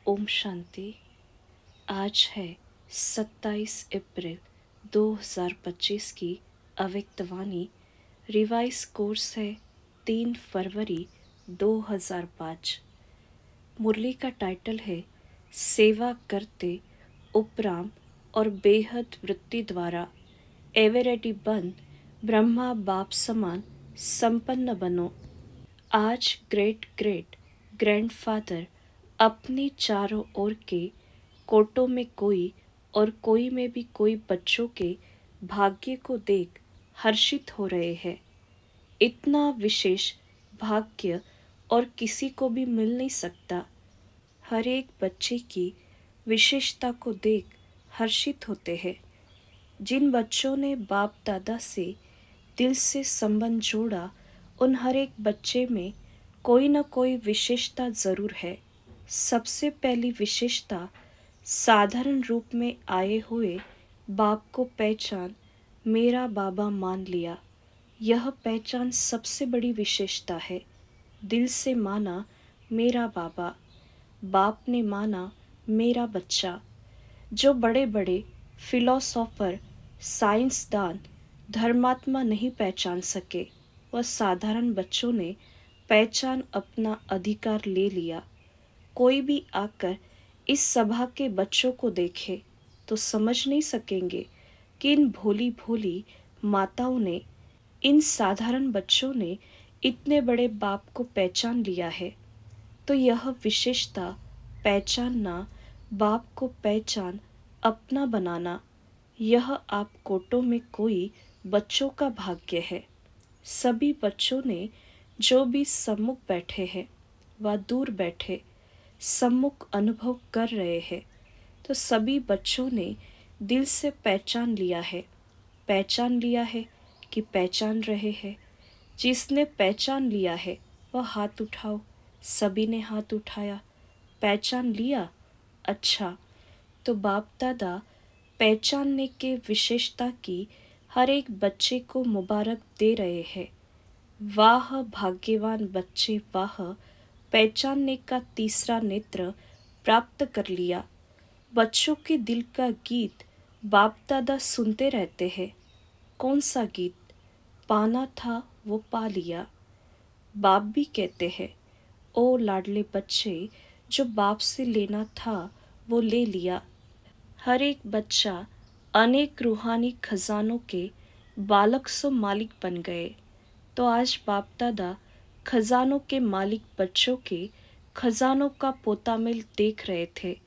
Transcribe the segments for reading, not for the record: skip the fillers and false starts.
ओम शांति। आज है 27 अप्रैल 2025 की अव्यक्त वाणी। रिवाइज कोर्स है 3 फरवरी 2005। मुरली का टाइटल है सेवा करते उपराम और बेहद वृत्ति द्वारा एवरेडी बन ब्रह्मा बाप समान संपन्न बनो। आज ग्रेट ग्रेट ग्रैंडफादर अपने चारों ओर के कोटों में कोई और कोई में भी कोई बच्चों के भाग्य को देख हर्षित हो रहे हैं। इतना विशेष भाग्य और किसी को भी मिल नहीं सकता। हर एक बच्चे की विशेषता को देख हर्षित होते हैं। जिन बच्चों ने बाप दादा से दिल से संबंध जोड़ा, उन हर एक बच्चे में कोई न कोई विशेषता ज़रूर है। सबसे पहली विशेषता साधारण रूप में आए हुए बाप को पहचान मेरा बाबा मान लिया। यह पहचान सबसे बड़ी विशेषता है। दिल से माना मेरा बाबा, बाप ने माना मेरा बच्चा। जो बड़े बड़े फिलोसोफर, साइंसदान, धर्मात्मा नहीं पहचान सके, वह साधारण बच्चों ने पहचान अपना अधिकार ले लिया। कोई भी आकर इस सभा के बच्चों को देखे तो समझ नहीं सकेंगे कि इन भोली भोली माताओं ने, इन साधारण बच्चों ने इतने बड़े बाप को पहचान लिया है। तो यह विशेषता पहचानना, बाप को पहचान अपना बनाना, यह आप कोटों में कोई बच्चों का भाग्य है। सभी बच्चों ने जो भी सम्मुख बैठे हैं व दूर बैठे सम्मुख अनुभव कर रहे हैं, तो सभी बच्चों ने दिल से पहचान लिया है। पहचान लिया है कि पहचान रहे हैं। जिसने पहचान लिया है वह हाथ उठाओ। सभी ने हाथ उठाया। पहचान लिया। अच्छा, तो बाप दादा पहचानने के विशेषता की हर एक बच्चे को मुबारक दे रहे हैं। वाह भाग्यवान बच्चे, वाह, पहचानने का तीसरा नेत्र प्राप्त कर लिया। बच्चों के दिल का गीत बाप दादा सुनते रहते हैं। कौन सा गीत? पाना था वो पा लिया। बाप भी कहते हैं, ओ लाडले बच्चे, जो बाप से लेना था वो ले लिया। हर एक बच्चा अनेक रूहानी खजानों के बालक सो मालिक बन गए। तो आज बाप दादा खजानों के मालिक बच्चों के खजानों का पोतामेल देख रहे थे।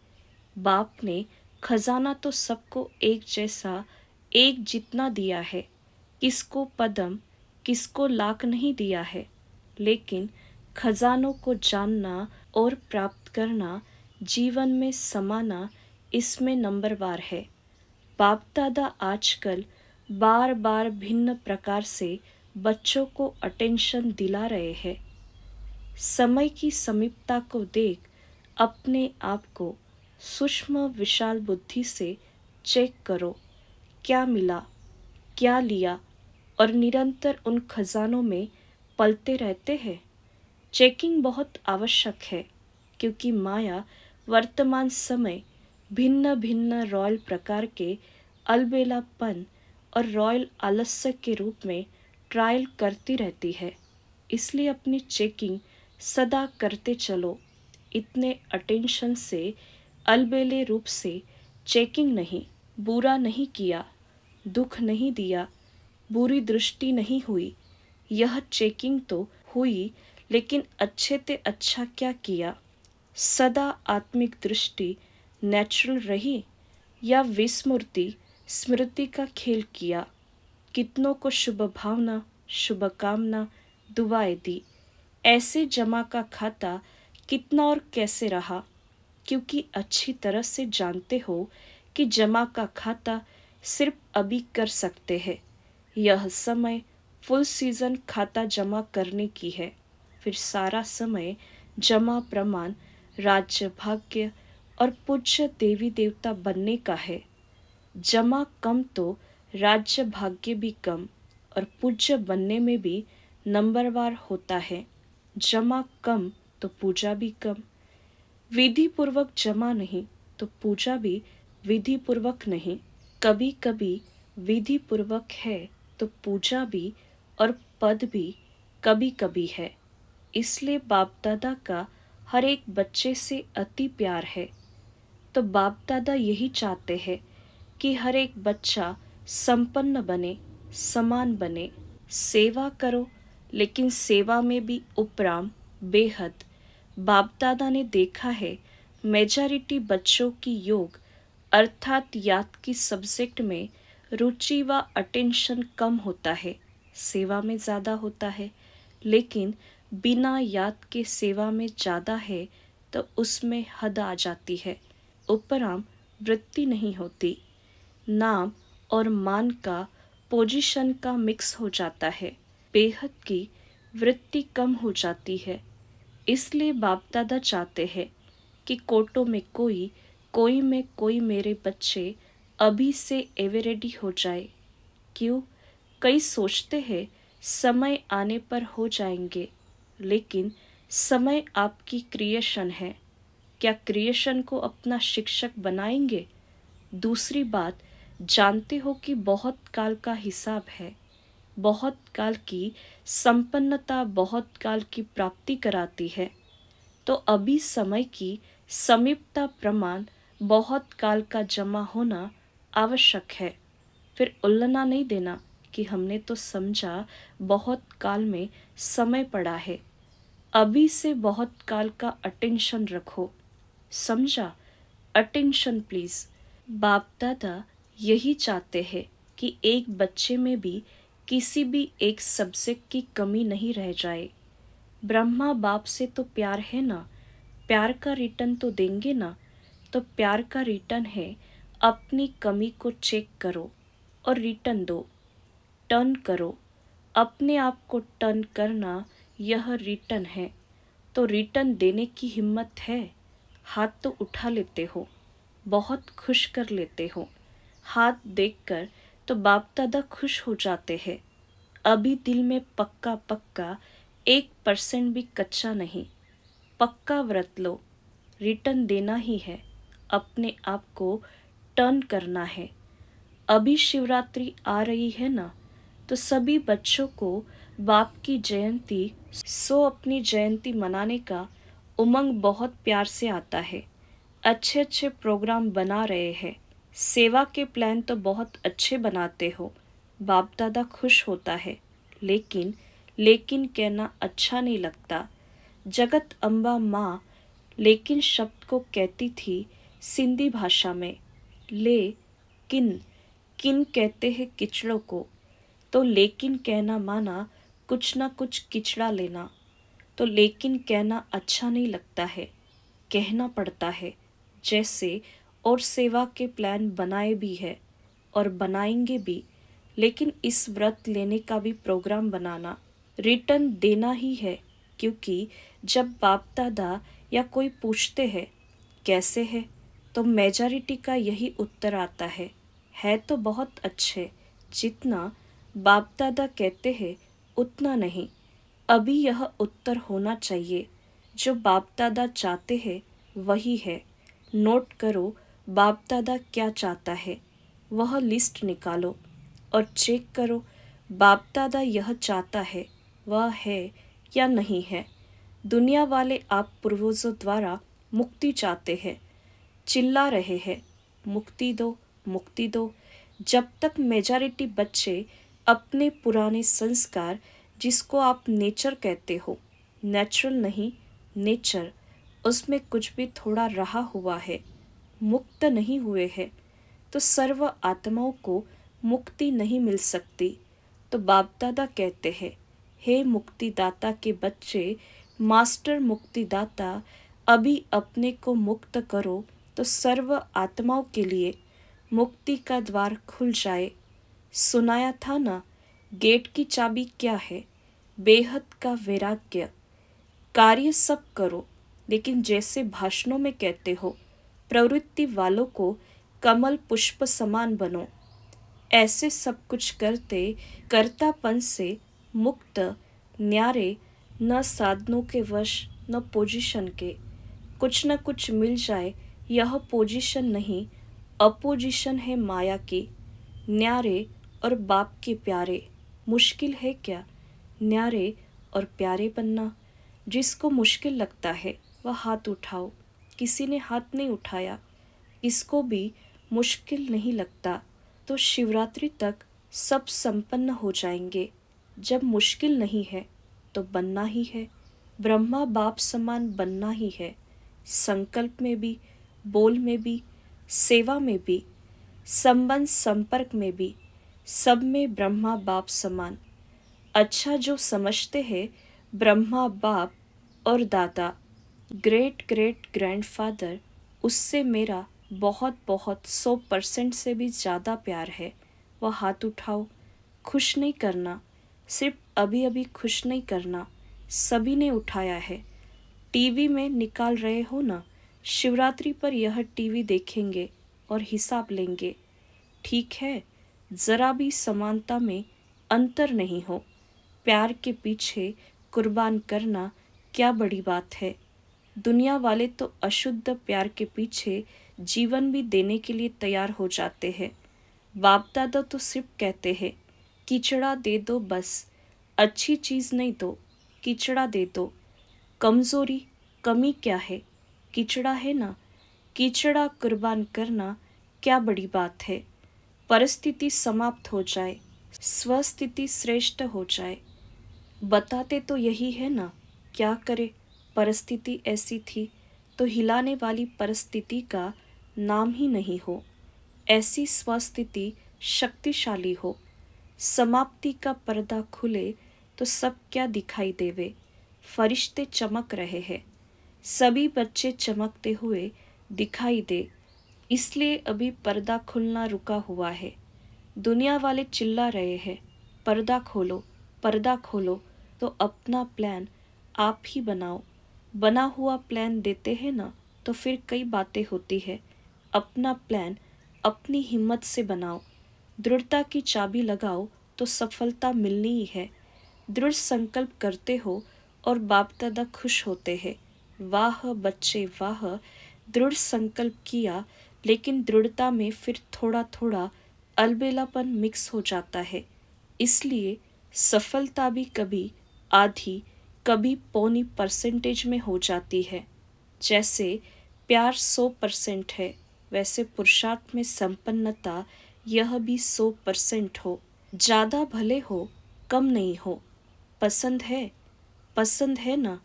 बाप ने खजाना तो सबको एक जैसा, एक जितना दिया है। किसको पदम, किसको लाख नहीं दिया है, लेकिन खजानों को जानना और प्राप्त करना, जीवन में समाना, इसमें नंबरवार है। बाप दादा आजकल बार बार भिन्न प्रकार से बच्चों को अटेंशन दिला रहे हैं। समय की समीपता को देख अपने आप को सूक्ष्म विशाल बुद्धि से चेक करो। क्या मिला, क्या लिया, और निरंतर उन खजानों में पलते रहते हैं। चेकिंग बहुत आवश्यक है, क्योंकि माया वर्तमान समय भिन्न भिन्न रॉयल प्रकार के अलबेलापन और रॉयल आलस्य के रूप में ट्रायल करती रहती है। इसलिए अपनी चेकिंग सदा करते चलो। इतने अटेंशन से, अलबेले रूप से चेकिंग नहीं। बुरा नहीं किया, दुख नहीं दिया, बुरी दृष्टि नहीं हुई। यह चेकिंग तो हुई, लेकिन अच्छे ते अच्छा क्या किया? सदा आत्मिक दृष्टि नेचुरल रही या विस्मृति स्मृति का खेल किया? कितनों को शुभ भावना, शुभकामना, दुआएं दी। ऐसे जमा का खाता कितना और कैसे रहा? क्योंकि अच्छी तरह से जानते हो कि जमा का खाता सिर्फ अभी कर सकते हैं। यह समय फुल सीजन खाता जमा करने की है। फिर सारा समय जमा प्रमाण, राज्य भाग्य और पूज्य देवी देवता बनने का है। जमा कम तो राज्य भाग्य भी कम और पूज्य बनने में भी नंबरवार होता है। जमा कम तो पूजा भी कम। विधि पूर्वक जमा नहीं तो पूजा भी विधि पूर्वक नहीं। कभी कभी विधि पूर्वक है तो पूजा भी और पद भी कभी कभी है। इसलिए बाप दादा का हर एक बच्चे से अति प्यार है। तो बाप दादा यही चाहते हैं कि हर एक बच्चा संपन्न बने, समान बने। सेवा करो, लेकिन सेवा में भी उपराम, बेहद। बाप दादा ने देखा है मेजॉरिटी बच्चों की योग अर्थात याद की सब्जेक्ट में रुचि व अटेंशन कम होता है, सेवा में ज़्यादा होता है। लेकिन बिना याद के सेवा में ज़्यादा है तो उसमें हद आ जाती है। उपराम वृत्ति नहीं होती, नाम और मान का, पोजीशन का मिक्स हो जाता है, बेहद की वृत्ति कम हो जाती है। इसलिए बाप दादा चाहते हैं कि कोटों में कोई, कोई में कोई मेरे बच्चे अभी से एवे रेडी हो जाए। क्यों? कई सोचते हैं समय आने पर हो जाएंगे, लेकिन समय आपकी क्रिएशन है। क्या क्रिएशन को अपना शिक्षक बनाएंगे? दूसरी बात, जानते हो कि बहुत काल का हिसाब है। बहुत काल की संपन्नता बहुत काल की प्राप्ति कराती है। तो अभी समय की समीपता प्रमाण बहुत काल का जमा होना आवश्यक है। फिर उल्लना नहीं देना कि हमने तो समझा बहुत काल में समय पड़ा है। अभी से बहुत काल का अटेंशन रखो। समझा? Attention please. बाप दादा यही चाहते हैं कि एक बच्चे में भी किसी भी एक सब्जेक्ट की कमी नहीं रह जाए। ब्रह्मा बाप से तो प्यार है ना, प्यार का रिटर्न तो देंगे ना। तो प्यार का रिटर्न है अपनी कमी को चेक करो और रिटर्न दो। टर्न करो, अपने आप को टर्न करना, यह रिटर्न है। तो रिटर्न देने की हिम्मत है? हाथ तो उठा लेते हो, बहुत खुश कर लेते हो। हाथ देखकर तो बाप दादा खुश हो जाते हैं। अभी दिल में पक्का पक्का 1% भी कच्चा नहीं। पक्का व्रत लो, रिटर्न देना ही है, अपने आप को टर्न करना है। अभी शिवरात्रि आ रही है ना, तो सभी बच्चों को बाप की जयंती अपनी जयंती मनाने का उमंग बहुत प्यार से आता है। अच्छे अच्छे प्रोग्राम बना रहे हैं, सेवा के प्लान तो बहुत अच्छे बनाते हो। बाप दादा खुश होता है, लेकिन लेकिन कहना अच्छा नहीं लगता। जगत अम्बा माँ लेकिन शब्द को कहती थी सिंधी भाषा में। ले किन, किन कहते हैं किचड़ों को। तो लेकिन कहना माना कुछ ना कुछ किचड़ा लेना। तो लेकिन कहना अच्छा नहीं लगता है, कहना पड़ता है। जैसे और सेवा के प्लान बनाए भी है और बनाएंगे भी, लेकिन इस व्रत लेने का भी प्रोग्राम बनाना, रिटर्न देना ही है। क्योंकि जब बाप दादा या कोई पूछते हैं कैसे है, तो मेजॉरिटी का यही उत्तर आता है तो बहुत अच्छे। जितना बाप दादा कहते हैं उतना नहीं। अभी यह उत्तर होना चाहिए, जो बाप दादा चाहते हैं वही है। नोट करो बाप दादा क्या चाहता है, वह लिस्ट निकालो और चेक करो बाप दादा यह चाहता है वह है या नहीं है। दुनिया वाले आप पूर्वजों द्वारा मुक्ति चाहते हैं, चिल्ला रहे हैं मुक्ति दो, मुक्ति दो। जब तक मेजॉरिटी बच्चे अपने पुराने संस्कार, जिसको आप नेचर कहते हो, नेचुरल नहीं नेचर, उसमें कुछ भी थोड़ा रहा हुआ है, मुक्त नहीं हुए हैं, तो सर्व आत्माओं को मुक्ति नहीं मिल सकती। तो बाप दादा कहते हैं, हे मुक्तिदाता के बच्चे, मास्टर मुक्तिदाता, अभी अपने को मुक्त करो तो सर्व आत्माओं के लिए मुक्ति का द्वार खुल जाए। सुनाया था ना, गेट की चाबी क्या है? बेहद का वैराग्य। कार्य सब करो, लेकिन जैसे भाषणों में कहते हो, प्रवृत्ति वालों को कमल पुष्प समान बनो। ऐसे सब कुछ करते कर्तापन से मुक्त, न्यारे, न साधनों के वश न पोजीशन के। कुछ न कुछ मिल जाए, यह पोजीशन नहीं, अपोजिशन है माया की। न्यारे और बाप के प्यारे, मुश्किल है क्या न्यारे और प्यारे बनना। जिसको मुश्किल लगता है वह हाथ उठाओ। किसी ने हाथ नहीं उठाया। इसको भी मुश्किल नहीं लगता तो शिवरात्रि तक सब संपन्न हो जाएंगे। जब मुश्किल नहीं है तो बनना ही है, ब्रह्मा बाप समान बनना ही है। संकल्प में भी, बोल में भी, सेवा में भी, संबंध संपर्क में भी, सब में ब्रह्मा बाप समान। अच्छा जो समझते हैं ब्रह्मा बाप और दादा, ग्रेट ग्रेट ग्रैंडफादर, उससे मेरा बहुत बहुत 100% से भी ज़्यादा प्यार है। वह हाथ उठाओ। खुश नहीं करना, सिर्फ अभी अभी खुश नहीं करना, सभी ने उठाया है। टीवी में निकाल रहे हो ना, शिवरात्रि पर यह टीवी देखेंगे और हिसाब लेंगे। ठीक है, ज़रा भी समानता में अंतर नहीं हो। प्यार के पीछे कुर्बान करना क्या बड़ी बात है। दुनिया वाले तो अशुद्ध प्यार के पीछे जीवन भी देने के लिए तैयार हो जाते हैं। बाप दादा तो सिर्फ कहते हैं कीचड़ा दे दो बस, अच्छी चीज़ नहीं दो, कीचड़ा दे दो। कमज़ोरी कमी क्या है, कीचड़ा है ना। कीचड़ा कुर्बान करना क्या बड़ी बात है। परिस्थिति समाप्त हो जाए, स्वस्थिति श्रेष्ठ हो जाए। बताते तो यही है ना, क्या करे। परिस्थिति ऐसी थी तो हिलाने वाली परिस्थिति का नाम ही नहीं हो। ऐसी स्वस्थिति शक्तिशाली हो। समाप्ति का पर्दा खुले तो सब क्या दिखाई देवे। फरिश्ते चमक रहे हैं, सभी बच्चे चमकते हुए दिखाई दे, इसलिए अभी पर्दा खुलना रुका हुआ है। दुनिया वाले चिल्ला रहे हैं पर्दा खोलो, पर्दा खोलो। तो अपना प्लान आप ही बनाओ। बना हुआ प्लान देते हैं ना तो फिर कई बातें होती है। अपना प्लान अपनी हिम्मत से बनाओ। दृढ़ता की चाबी लगाओ तो सफलता मिलनी ही है। दृढ़ संकल्प करते हो और बाप दादा खुश होते हैं। वाह बच्चे वाह, दृढ़ संकल्प किया, लेकिन दृढ़ता में फिर थोड़ा थोड़ा अलबेलापन मिक्स हो जाता है। इसलिए सफलता भी कभी आधी कभी पौनी परसेंटेज में हो जाती है। जैसे प्यार 100% है, वैसे पुरुषार्थ में संपन्नता यह भी 100% हो। ज़्यादा भले हो, कम नहीं हो। पसंद है, पसंद है ना।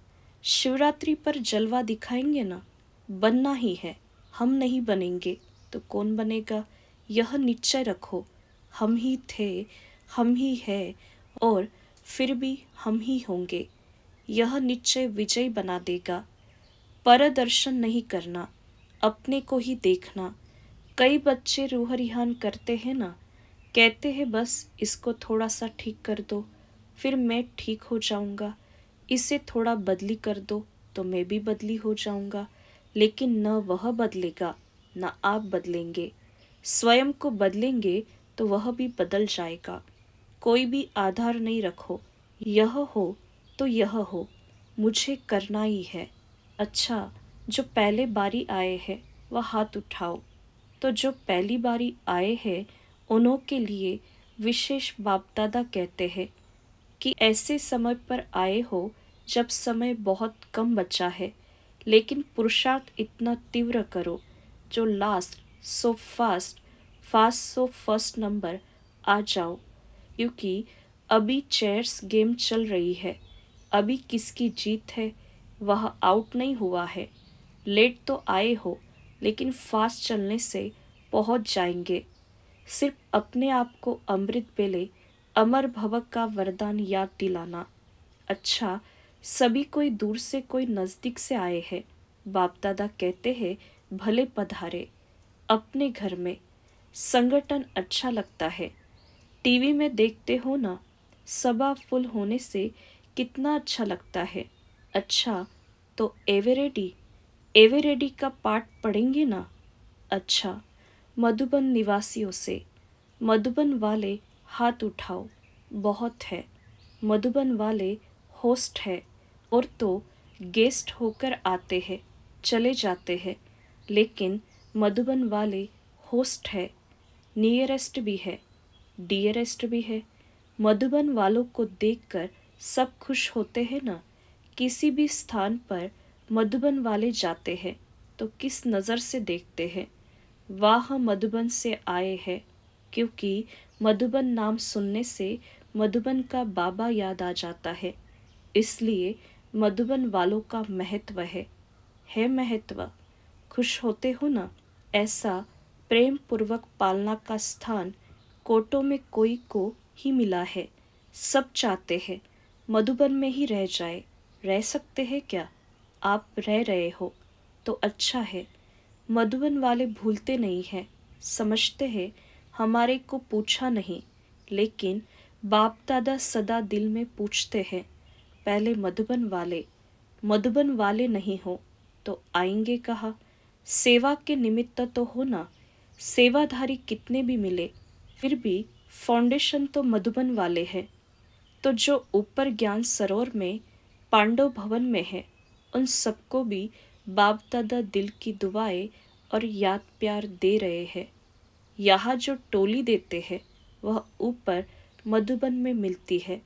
शिवरात्रि पर जलवा दिखाएंगे ना। बनना ही है, हम नहीं बनेंगे तो कौन बनेगा। यह निश्चय रखो, हम ही थे, हम ही है और फिर भी हम ही होंगे। यह निश्चय विजय बना देगा। परदर्शन नहीं करना, अपने को ही देखना। कई बच्चे रूह रिहान करते हैं ना, कहते हैं बस इसको थोड़ा सा ठीक कर दो, फिर मैं ठीक हो जाऊंगा। इसे थोड़ा बदली कर दो तो मैं भी बदली हो जाऊंगा। लेकिन न वह बदलेगा, न आप बदलेंगे। स्वयं को बदलेंगे तो वह भी बदल जाएगा। कोई भी आधार नहीं रखो, यह हो तो यह हो, मुझे करना ही है। अच्छा, जो पहले बारी आए हैं वह हाथ उठाओ। तो जो पहली बारी आए हैं उन्हों के लिए विशेष बाप दादा कहते हैं कि ऐसे समय पर आए हो जब समय बहुत कम बचा है, लेकिन पुरुषार्थ इतना तीव्र करो जो last so fast, fast so first number आ जाओ। क्योंकि अभी चेयर्स गेम चल रही है, अभी किसकी जीत है, वह आउट नहीं हुआ है। लेट तो आए हो लेकिन फास्ट चलने से पहुंच जाएंगे। सिर्फ अपने आप को अमृत बेले अमर भवक का वरदान याद दिलाना। अच्छा, सभी कोई दूर से कोई नज़दीक से आए हैं। बाप दादा कहते हैं भले पधारे। अपने घर में संगठन अच्छा लगता है। टीवी में देखते हो ना, सभा फुल होने से कितना अच्छा लगता है। अच्छा, तो एवेरेडी, एवेरेडी का पाठ पढ़ेंगे ना। अच्छा, मधुबन निवासियों से, मधुबन वाले हाथ उठाओ। बहुत है, मधुबन वाले होस्ट है और तो गेस्ट होकर आते हैं चले जाते हैं, लेकिन मधुबन वाले होस्ट है, नियरेस्ट भी है, डियरेस्ट भी है। मधुबन वालों को देखकर सब खुश होते हैं ना। किसी भी स्थान पर मधुबन वाले जाते हैं तो किस नज़र से देखते हैं? वाह मधुबन से आए हैं, क्योंकि मधुबन नाम सुनने से मधुबन का बाबा याद आ जाता है। इसलिए मधुबन वालों का महत्व है महत्व। खुश होते हो ना। ऐसा प्रेम पूर्वक पालना का स्थान कोटों में कोई को ही मिला है। सब चाहते हैं मधुबन में ही रह जाए। रह सकते हैं क्या? आप रह रहे हो तो अच्छा है। मधुबन वाले भूलते नहीं हैं, समझते हैं हमारे को पूछा नहीं, लेकिन बाप दादा सदा दिल में पूछते हैं। पहले मधुबन वाले नहीं हो तो आएंगे कहाँ? सेवा के निमित्त तो हो ना। सेवाधारी कितने भी मिले, फिर भी फाउंडेशन तो मधुबन वाले हैं। तो जो ऊपर ज्ञान सरोवर में पांडव भवन में है, उन सबको भी बाप दादा दिल की दुआएं और याद प्यार दे रहे हैं। यहाँ जो टोली देते हैं वह ऊपर मधुबन में मिलती है,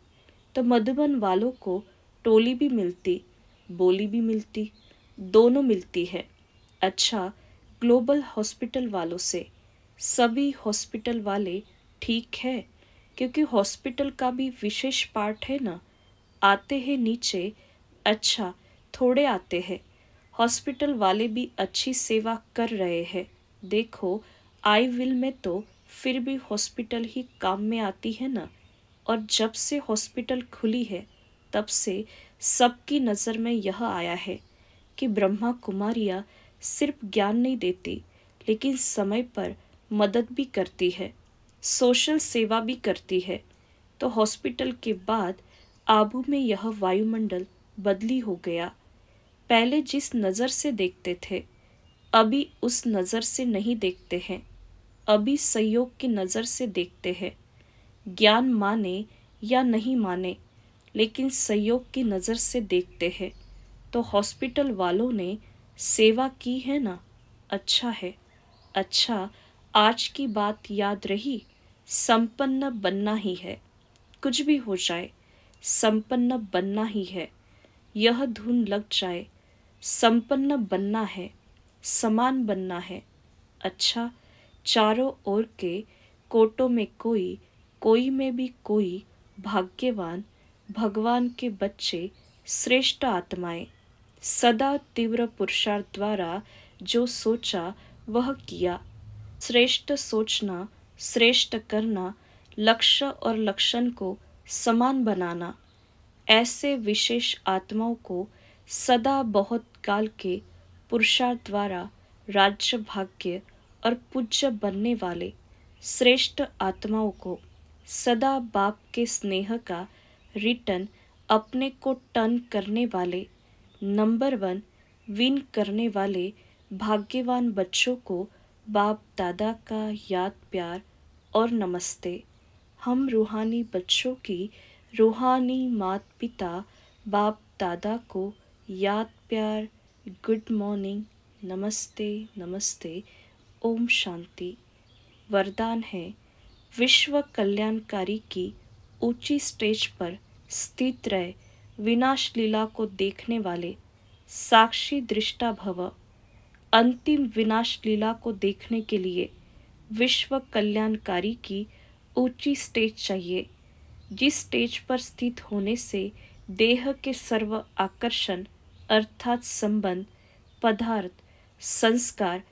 तो मधुबन वालों को टोली भी मिलती, बोली भी मिलती, दोनों मिलती है। अच्छा, ग्लोबल हॉस्पिटल वालों से सभी हॉस्पिटल वाले ठीक है, क्योंकि हॉस्पिटल का भी विशेष पार्ट है ना। आते हैं नीचे, अच्छा थोड़े आते हैं। हॉस्पिटल वाले भी अच्छी सेवा कर रहे हैं। देखो आई विल में तो फिर भी हॉस्पिटल ही काम में आती है ना। और जब से हॉस्पिटल खुली है तब से सबकी नज़र में यह आया है कि ब्रह्मा कुमारियाँ सिर्फ ज्ञान नहीं देती, लेकिन समय पर मदद भी करती है, सोशल सेवा भी करती है। तो हॉस्पिटल के बाद आबू में यह वायुमंडल बदली हो गया। पहले जिस नज़र से देखते थे अभी उस नज़र से नहीं देखते हैं। अभी सहयोग की नज़र से देखते हैं। ज्ञान माने या नहीं माने, लेकिन सहयोग की नज़र से देखते हैं। तो हॉस्पिटल वालों ने सेवा की है ना। अच्छा है। अच्छा, आज की बात याद रही। संपन्न बनना ही है, कुछ भी हो जाए संपन्न बनना ही है। यह धुन लग जाए, संपन्न बनना है, समान बनना है। अच्छा, चारों ओर के कोटों में कोई, कोई में भी कोई भाग्यवान भगवान के बच्चे, श्रेष्ठ आत्माएं। सदा तीव्र पुरुषार्थ द्वारा जो सोचा वह किया। श्रेष्ठ सोचना, श्रेष्ठ करना, लक्ष्य और लक्षण को समान बनाना। ऐसे विशेष आत्माओं को सदा बहुत काल के पुरुषार्थ द्वारा राज्य भाग्य और पूज्य बनने वाले श्रेष्ठ आत्माओं को सदा बाप के स्नेह का रिटर्न अपने को टर्न करने वाले, नंबर 1 विन करने वाले भाग्यवान बच्चों को बाप दादा का याद प्यार और नमस्ते। हम रूहानी बच्चों की रूहानी मात पिता बाप दादा को याद प्यार, गुड मॉर्निंग, नमस्ते नमस्ते, ओम शांति। वरदान है, विश्व कल्याणकारी की ऊंची स्टेज पर स्थित रहे विनाश लीला को देखने वाले साक्षी दृष्टा भव। अंतिम विनाश लीला को देखने के लिए विश्व कल्याणकारी की ऊंची स्टेज चाहिए, जिस स्टेज पर स्थित होने से देह के सर्व आकर्षण अर्थात संबंध, पदार्थ, संस्कार,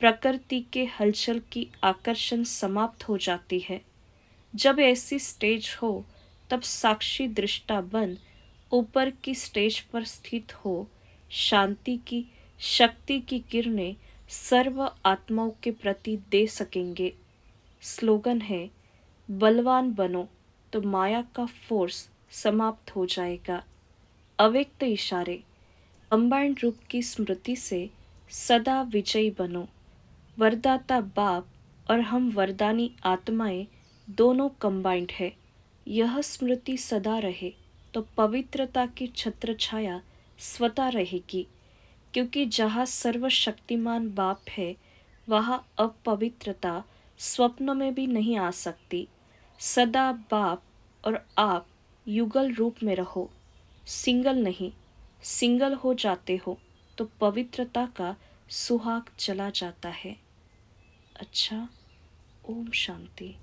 प्रकृति के हलचल की आकर्षण समाप्त हो जाती है। जब ऐसी स्टेज हो तब साक्षी दृष्टा बन ऊपर की स्टेज पर स्थित हो शांति की शक्ति की किरणें सर्व आत्माओं के प्रति दे सकेंगे। स्लोगन है, बलवान बनो तो माया का फोर्स समाप्त हो जाएगा। अव्यक्त इशारे, कंबाइंड रूप की स्मृति से सदा विजयी बनो। वरदाता बाप और हम वरदानी आत्माएं दोनों कंबाइंड है। यह स्मृति सदा रहे तो पवित्रता की छत्र छाया स्वतः रहेगी। क्योंकि जहाँ सर्वशक्तिमान बाप है वहाँ अपवित्रता स्वप्न में भी नहीं आ सकती। सदा बाप और आप युगल रूप में रहो, सिंगल नहीं। सिंगल हो जाते हो तो पवित्रता का सुहाग चला जाता है। अच्छा, ओम शांति।